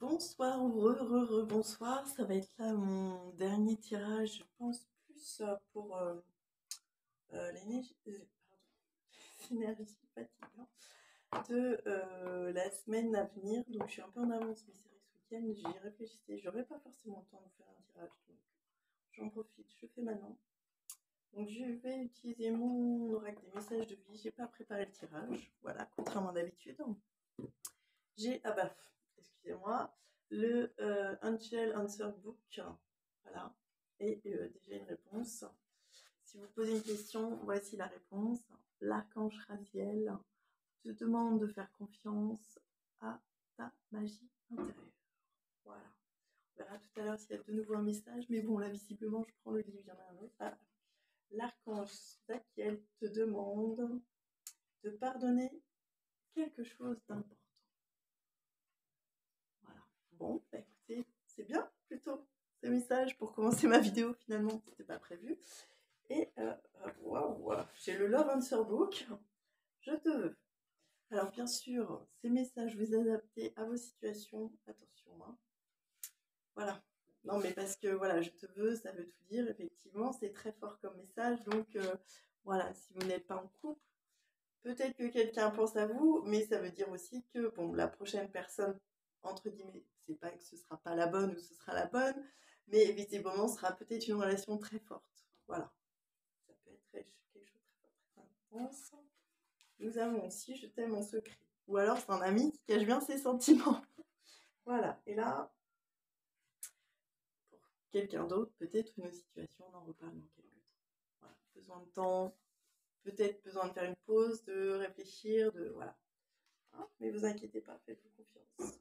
Bonsoir ou bonsoir, ça va être là mon dernier tirage, je pense plus pour l'énergie, l'énergie fatigante de la semaine à venir. Donc je suis un peu en avance, mais c'est vrai que ce week-end j'y réfléchissais, j'aurais pas forcément le temps de faire un tirage, donc j'en profite, je fais maintenant. Donc je vais utiliser mon oracle des messages de vie, j'ai pas préparé le tirage, voilà, contrairement d'habitude. Ah bah, excusez-moi, le Angel Answer Book, voilà, et déjà une réponse. Si vous posez une question, voici la réponse. L'archange Raziel te demande de faire confiance à ta magie intérieure. Voilà. On verra tout à l'heure s'il y a de nouveau un message, mais bon, là, visiblement, je prends le livre, il y en a un autre. Ah, l'archange Zachiel te demande de pardonner quelque chose d'important. Voilà. Bon, bah écoutez, c'est bien plutôt ce message pour commencer ma vidéo. Finalement, c'était pas prévu. Et waouh, j'ai le Love Answer Book. Je te veux. Alors bien sûr, ces messages vous adaptez à vos situations. Attention, hein. Voilà. Non, mais parce que voilà, je te veux, ça veut tout dire. Effectivement, c'est très fort comme message. Donc voilà, si vous n'êtes pas en couple, peut-être que quelqu'un pense à vous, mais ça veut dire aussi que bon, la prochaine personne, entre guillemets, c'est pas que ce sera pas la bonne ou ce sera la bonne, mais visiblement, ce sera peut-être une relation très forte. Voilà. Ça peut être quelque chose de très fort, très intense. Nous avons aussi Je t'aime en secret. Ou alors c'est un ami qui cache bien ses sentiments. Voilà. Et là, pour quelqu'un d'autre, peut-être une situation, on en reparle dans quelques temps. Voilà. Besoin de temps, peut-être besoin de faire une pause, de réfléchir, de voilà. Hein, mais vous inquiétez pas, faites-vous confiance.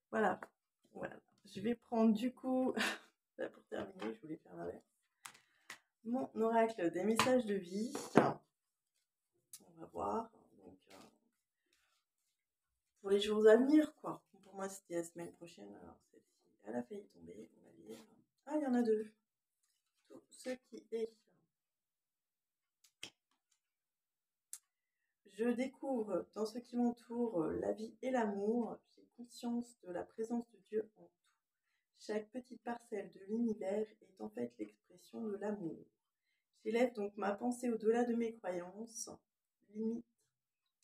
Voilà. Je vais prendre du coup, là pour terminer, je voulais faire l'inverse, mon oracle des messages de vie. On va voir. Donc, pour les jours à venir, quoi. Pour moi, c'était la semaine prochaine. Alors, celle-ci, elle a failli tomber. On va lire. Ah, il y en a deux. Tout ce qui est. Je découvre dans ce qui m'entoure la vie et l'amour. J'ai conscience de la présence de Dieu en tout. Chaque petite parcelle de l'univers est en fait l'expression de l'amour. J'élève donc ma pensée au-delà de mes croyances, limites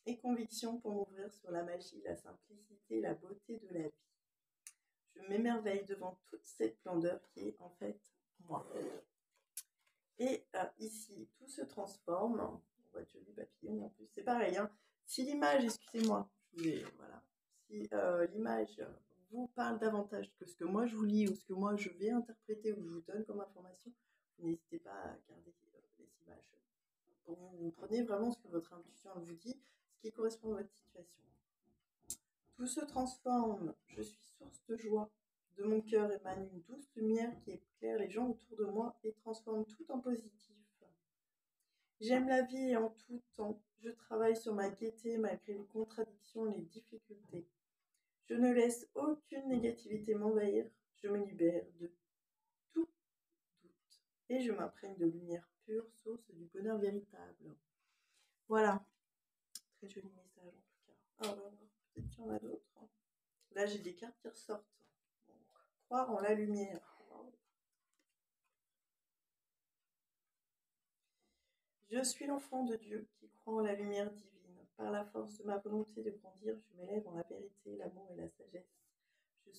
et convictions pour m'ouvrir sur la magie, la simplicité, la beauté de la vie. Je m'émerveille devant toute cette splendeur qui est en fait moi. Et ici, tout se transforme. On voit de jolis papillons en plus. C'est pareil, hein. Si l'image, excusez-moi, voilà. Si l'image vous parle davantage que ce que moi je vous lis ou ce que moi je vais interpréter ou je vous donne comme information, n'hésitez pas à garder les images pour vous prenez vraiment ce que votre intuition vous dit, ce qui correspond à votre situation. Tout se transforme, je suis source de joie. De mon cœur émane une douce lumière qui éclaire les gens autour de moi et transforme tout en positif. J'aime la vie et en tout temps, je travaille sur ma gaieté malgré les contradictions et les difficultés. Je ne laisse aucune négativité m'envahir, je me libère de tout doute et je m'imprègne de lumière pure, source du bonheur véritable. Voilà, très joli message en tout cas. Ah ouais, peut-être qu'il y en a d'autres. Là, j'ai des cartes qui ressortent. Donc, croire en la lumière. Je suis l'enfant de Dieu qui croit en la lumière divine. Par la force de ma volonté de grandir, je m'élève en la vérité, l'amour et la sagesse. Je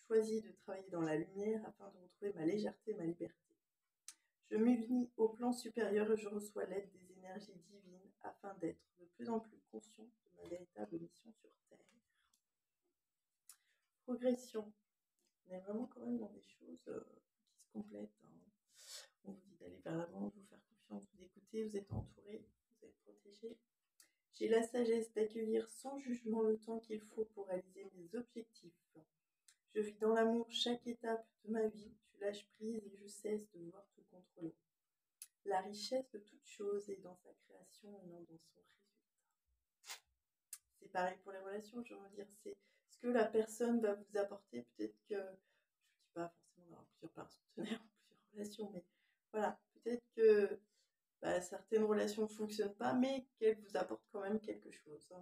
choisis de travailler dans la lumière afin de retrouver ma légèreté et ma liberté. Je m'unis au plan supérieur et je reçois l'aide des énergies divines afin d'être de plus en plus conscient de ma véritable mission sur Terre. Progression. On est vraiment quand même dans des choses qui se complètent. Hein. On vous dit d'aller vers l'avant, de vous faire confiance, vous d'écouter, vous êtes entouré, vous êtes protégé. J'ai la sagesse d'accueillir sans jugement le temps qu'il faut pour réaliser mes objectifs. Je vis dans l'amour chaque étape de ma vie, je lâche prise et je cesse de vouloir tout contrôler. La richesse de toute chose est dans sa création et non dans son résultat. C'est pareil pour les relations, je veux dire, c'est ce que la personne va vous apporter. Peut-être que, je ne dis pas forcément d'avoir plusieurs partenaires, plusieurs relations, mais voilà, peut-être que certaines relations ne fonctionnent pas, mais qu'elles vous apportent quand même quelque chose. Hein.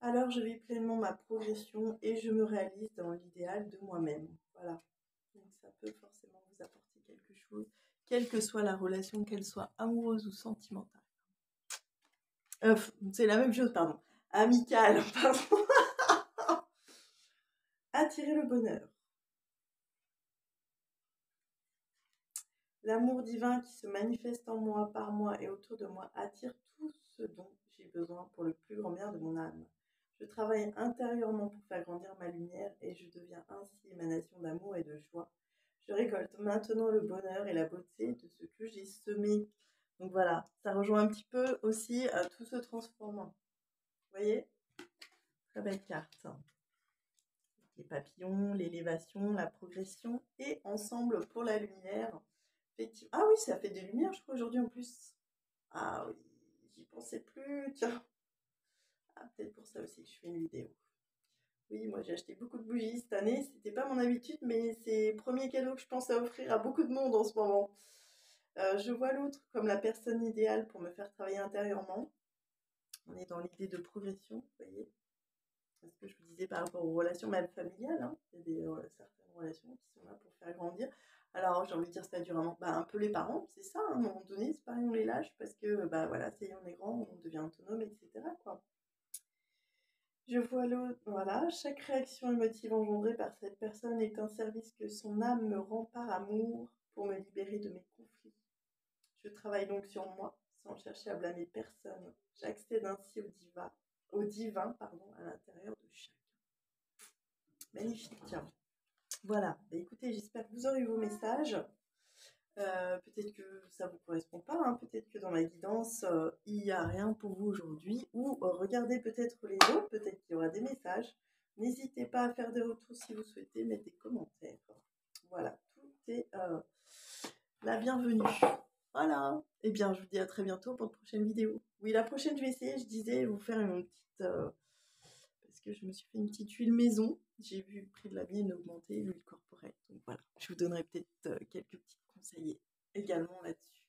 alors je vis pleinement ma progression et je me réalise dans l'idéal de moi-même. Voilà. Donc ça peut forcément vous apporter quelque chose, quelle que soit la relation, qu'elle soit amoureuse ou sentimentale. C'est la même chose, pardon. Amicale, pardon. Attirer le bonheur. L'amour divin qui se manifeste en moi, par moi et autour de moi attire tout ce dont j'ai besoin pour le plus grand bien de mon âme. Je travaille intérieurement pour faire grandir ma lumière et je deviens ainsi émanation d'amour et de joie. Je récolte maintenant le bonheur et la beauté de ce que j'ai semé. Donc voilà, ça rejoint un petit peu aussi à tout se transformant. Vous voyez? Très belle carte. Les papillons, l'élévation, la progression et ensemble pour la lumière. Effectivement. Ah oui, ça fait des lumières, je crois, aujourd'hui en plus. Ah oui, j'y pensais plus. Tiens. Ah, peut-être pour ça aussi que je fais une vidéo. Oui, moi j'ai acheté beaucoup de bougies cette année. C'était pas mon habitude, mais c'est le premier cadeau que je pense à offrir à beaucoup de monde en ce moment. Je vois l'autre comme la personne idéale pour me faire travailler intérieurement. On est dans l'idée de progression, vous voyez. C'est ce que je vous disais par rapport aux relations même familiales. Hein. Il y a certaines relations qui sont là pour faire grandir. Alors, j'ai envie de dire, ça dure un peu les parents, c'est ça, à un moment donné, c'est pareil, on les lâche parce que, voilà, ça y est, on est grand, on devient autonome, etc., quoi. Je vois l'autre, voilà, chaque réaction émotive engendrée par cette personne est un service que son âme me rend par amour pour me libérer de mes conflits. Je travaille donc sur moi, sans chercher à blâmer personne. J'accède ainsi au divin, à l'intérieur de chacun. Magnifique. Voilà, écoutez, j'espère que vous aurez vos messages. Peut-être que ça ne vous correspond pas, hein. Peut-être que dans la guidance, il n'y a rien pour vous aujourd'hui. Ou regardez peut-être les autres, peut-être qu'il y aura des messages. N'hésitez pas à faire des retours si vous souhaitez, mettre des commentaires. Voilà, tout est la bienvenue. Voilà, et bien je vous dis à très bientôt pour une prochaine vidéo. Oui, la prochaine, je vais essayer, je disais, vous faire une petite... parce que je me suis fait une petite huile maison. J'ai vu le prix de la mienne augmenter, l'huile corporelle. Donc voilà, je vous donnerai peut-être quelques petits conseils également là-dessus.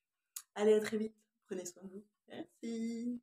Allez, à très vite. Prenez soin de vous. Merci.